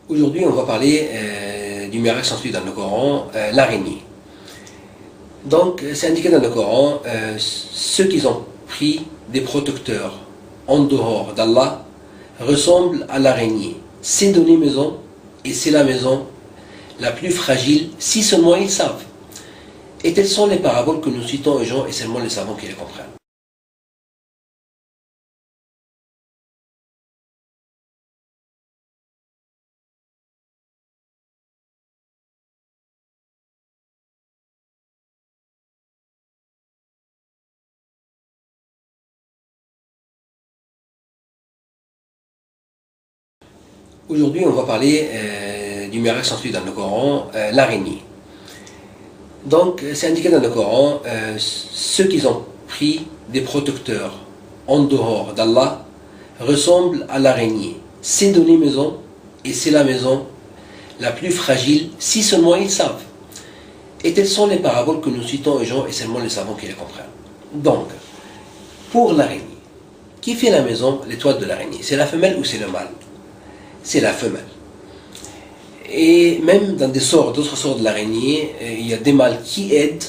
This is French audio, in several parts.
Aujourd'hui, on va parler du miracle censé dans le Coran, l'araignée. Donc, c'est indiqué dans le Coran, ceux qui ont pris des protecteurs en dehors d'Allah ressemblent à l'araignée. C'est donner maison, et c'est la maison la plus fragile, si seulement ils savent. Et telles sont les paraboles que nous citons aux gens, et seulement les savants qui les comprennent. Aujourd'hui, on va parler du miracle censé dans le Coran, l'araignée. Donc, c'est indiqué dans le Coran, ceux qui ont pris des protecteurs en dehors d'Allah ressemblent à l'araignée. C'est donner maison, et c'est la maison la plus fragile, si seulement ils savent. Et telles sont les paraboles que nous citons aux gens, et seulement les savants qui les comprennent. Donc, pour l'araignée, qui fait la maison, l'étoile de l'araignée? C'est la femelle ou c'est le mâle? C'est la femelle. Et même dans d'autres sorts de l'araignée, il y a des mâles qui aident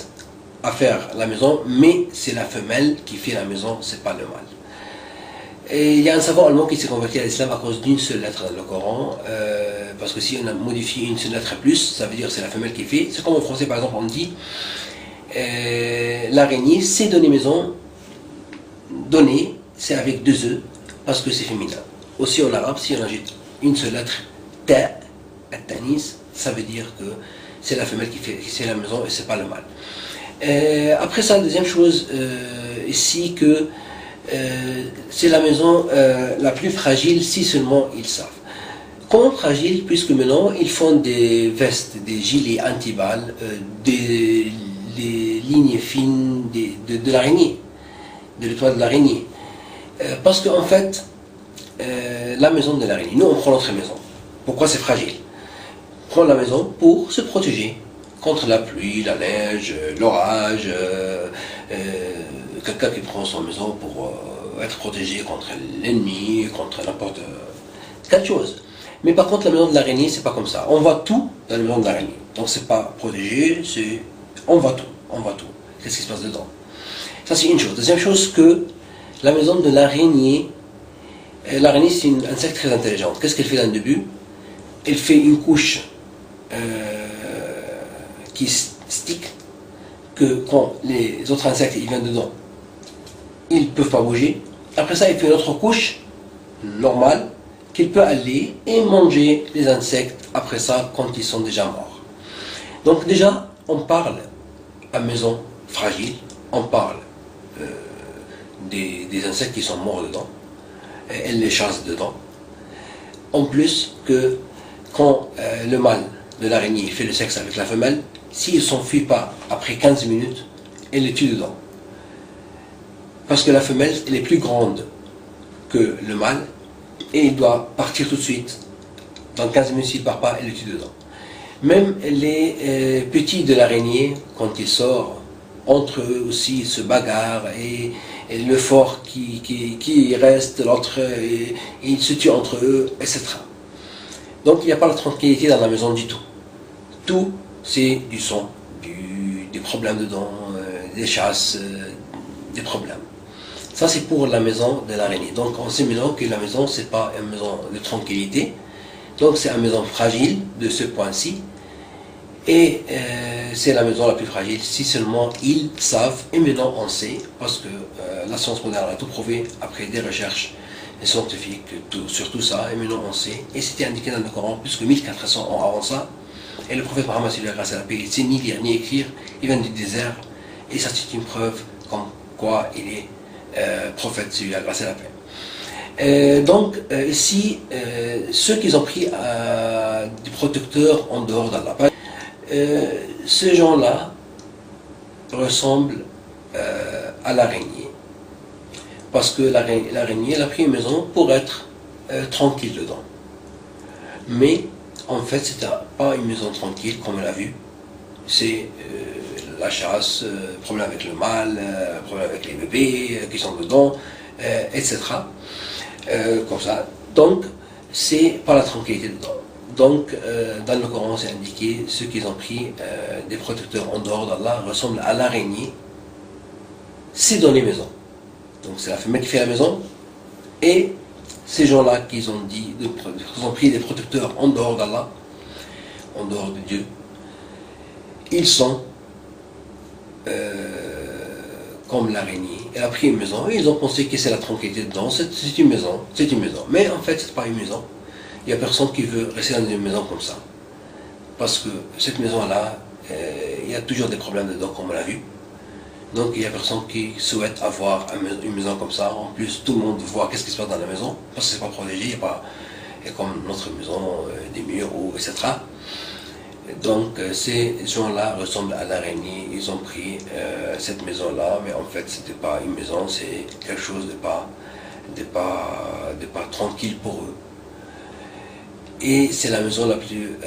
à faire la maison, mais c'est la femelle qui fait la maison, c'est pas le mâle. Et il y a un savant allemand qui s'est converti à l'islam à cause d'une seule lettre dans le Coran, parce que si on a modifié une seule lettre plus, ça veut dire c'est la femelle qui fait. C'est comme en français par exemple on dit l'araignée c'est donner maison, donner c'est avec deux E, parce que c'est féminin. Aussi en arabe, si on ajoute une seule lettre, ta, at-tanis, ça veut dire que c'est la femelle qui fait la maison et c'est pas le mâle. Après ça, deuxième chose ici que c'est la maison la plus fragile si seulement ils savent. Comment fragile? Puisque maintenant ils font des vestes, des gilets anti-balles, des lignes fines de l'araignée, de l'étoile de l'araignée. Parce qu'en fait, la maison de l'araignée, nous on prend notre maison. Pourquoi c'est fragile? On prend la maison pour se protéger contre la pluie, la neige, l'orage, quelqu'un qui prend son maison pour être protégé contre l'ennemi, contre n'importe quelle chose. Mais par contre la maison de l'araignée c'est pas comme ça. On voit tout dans la maison de l'araignée. Donc c'est pas protégé, c'est on voit tout. Qu'est-ce qui se passe dedans? Ça c'est une chose. Deuxième chose que la maison de l'araignée, l'araignée c'est un insecte très intelligent. Qu'est-ce qu'elle fait dans le début? Elle fait une couche qui stick, que quand les autres insectes ils viennent dedans, ils ne peuvent pas bouger. Après ça, il fait une autre couche normale qu'il peut aller et manger les insectes après ça quand ils sont déjà morts. Donc déjà, on parle à maison fragile, on parle des insectes qui sont morts dedans, et elle les chasse dedans. En plus que quand le mâle de l'araignée fait le sexe avec la femelle, s'il ne s'enfuit pas après 15 minutes, elle les tue dedans. Parce que la femelle, elle est plus grande que le mâle, et il doit partir tout de suite. Dans 15 minutes, s'il ne part pas, elle le tue dedans. Même les petits de l'araignée, quand ils sortent, entre eux aussi, ils se bagarrent, et le fort qui reste, l'autre, ils se tuent entre eux, etc. Donc il n'y a pas la tranquillité dans la maison du tout. Tout, c'est du sang, des problèmes dedans, des chasses, des problèmes. Ça c'est pour la maison de l'araignée. Donc on sait maintenant que la maison c'est pas une maison de tranquillité, donc c'est une maison fragile de ce point-ci, et c'est la maison la plus fragile si seulement ils savent, et maintenant on sait, parce que la science moderne a tout prouvé après des recherches scientifiques sur tout ça, et maintenant on sait, et c'était indiqué dans le Coran plus que 1400 ans avant ça, et le prophète Mohammed, grâce à la paix, il ne sait ni lire ni écrire, il vient du désert, et ça c'est une preuve comme quoi il est prophète, celui-là, grâce à la paix. Donc, ici, ceux qui ont pris des protecteurs en dehors d'Allah, ces gens-là ressemblent à l'araignée. Parce que l'araignée, elle a pris une maison pour être tranquille dedans. Mais, en fait, c'était pas une maison tranquille, comme on l'a vu. C'est la chasse, problème avec le mâle, problème avec les bébés qui sont dedans, etc. Comme ça. Donc, c'est pas la tranquillité dedans. Donc, dans le Coran, c'est indiqué, ceux qui ont pris des protecteurs en dehors d'Allah ressemblent à l'araignée, c'est dans les maisons. Donc, c'est la femelle qui fait la maison, et ces gens-là qui ont dit, qui ont pris des protecteurs en dehors d'Allah, en dehors de Dieu, ils sont comme l'araignée. Elle a pris une maison et ils ont pensé que c'est la tranquillité dedans. C'est une maison, c'est une maison. Mais en fait, c'est pas une maison. Il n'y a personne qui veut rester dans une maison comme ça. Parce que cette maison-là, il y a toujours des problèmes dedans, comme on l'a vu. Donc il n'y a personne qui souhaite avoir une maison comme ça. En plus, tout le monde voit qu'est-ce qui se passe dans la maison, parce que c'est pas protégé, il n'y a pas comme notre maison, des murs, etc. Donc ces gens-là ressemblent à l'araignée, ils ont pris cette maison-là, mais en fait c'était pas une maison, c'est quelque chose de pas tranquille pour eux. Et c'est la maison la plus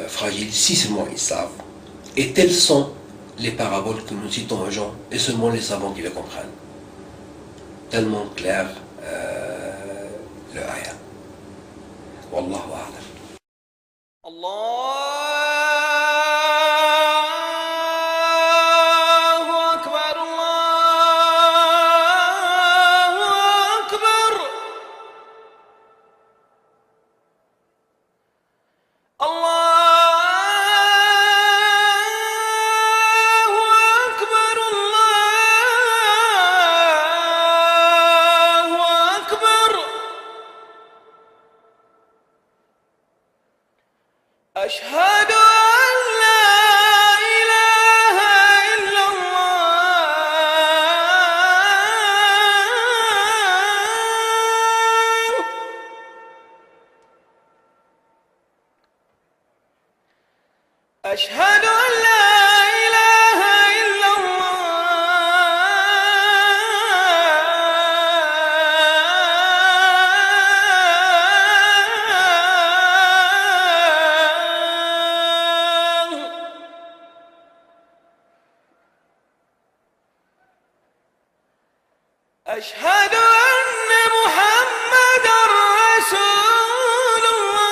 fragile, si seulement ils savent. Et telles sont les paraboles que nous citons aux gens, et seulement les savants qui les comprennent. Tellement clair le ayah. Wallahu a'lam. أشهد أن لا إله إلا الله أشهد أن لا إله إلا الله أشهد أن محمدا رسول الله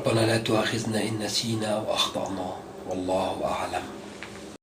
ربنا لا تؤاخذنا إن نسينا أو أخطأنا والله أعلم.